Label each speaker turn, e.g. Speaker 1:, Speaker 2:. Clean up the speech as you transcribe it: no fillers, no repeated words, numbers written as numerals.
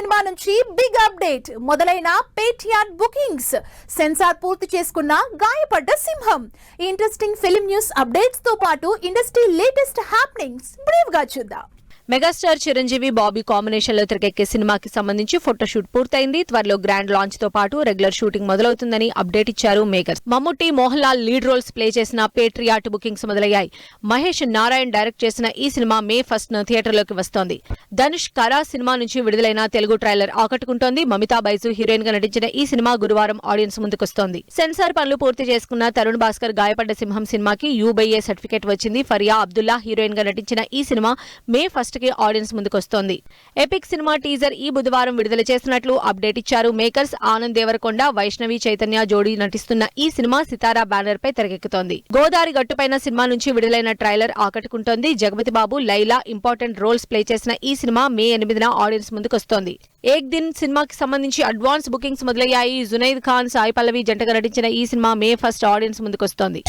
Speaker 1: Cinema నుంచి big update మొదలైన Patriot bookings censor పూర్తి చేసుకున్న గాయపడ్డ సింహం. ఇంట్రెస్టింగ్ ఫిల్మ్ న్యూస్ అప్డేట్స్ తో పాటు ఇండస్ట్రీ లేటెస్ట్ హ్యాపెనింగ్స్ బ్రీఫ్ గా చూద్దాం.
Speaker 2: మెగాస్టార్ చిరంజీవి బాబీ కాంబినేషన్ లో తెరకెక్కే సినిమాకి సంబంధించి ఫోటోషూట్ పూర్తయింది. త్వరలో గ్రాండ్ లాంచ్ తో పాటు రెగ్యులర్ షూటింగ్ మొదలవుతుందని అప్డేట్ ఇచ్చారు makers. Mammootty, Mohan Lal lead roles play చేసిన పేట్రియాట్ బుకింగ్స్ మొదలయ్యాయి. మహేష్ నారాయణ్ డైరెక్ట్ చేసిన ఈ సినిమా మే 1న థియేటర్లోకి వస్తోంది. ధనుష్ కరా సినిమా నుంచి విడుదలైన తెలుగు ట్రైలర్ ఆకట్టుకుంటోంది. మమితా బైజు హీరోయిన్ గా నటించిన ఈ సినిమా గురువారం ఆడియన్స్ ముందుకొస్తోంది. సెన్సార్ పనులు పూర్తి చేసుకున్న తరుణ్ భాస్కర్ గాయపడ్డ సింహం సినిమాకి UBA సర్టిఫికేట్ వచ్చింది. ఫరియా అబ్దుల్లా హీరోయిన్ గా నటించిన ఈ సినిమా మే 1 ఆడియన్స్ ముందుకొస్తోంది. ఎపిక్ సినిమా టీజర్ ఈ బుధవారం విడుదల చేసినట్లు అప్డేట్ ఇచ్చారు మేకర్స్. ఆనంద్ దేవరకొండ, వైష్ణవి చైతన్య జోడీ నటిస్తున్న ఈ సినిమా సితారా బ్యానర్ పై తెరకెక్కుతోంది. గోదావరి గట్టుపైన సినిమా నుంచి విడుదలైన ట్రైలర్ ఆకట్టుకుంటోంది. జగపతి బాబు, లైలా ఇంపార్టెంట్ రోల్స్ ప్లే చేసిన ఈ సినిమా మే 8న ఆడియన్స్ ముందుకొస్తోంది. ఏక్ దిన్ సినిమాకి సంబంధించి అడ్వాన్స్ బుకింగ్స్ మొదలయ్యాయి. జునైద్ ఖాన్, సాయి పల్లవి జంటగా నటించిన ఈ సినిమా మే 1 ఆడియన్స్ ముందుకొస్తోంది.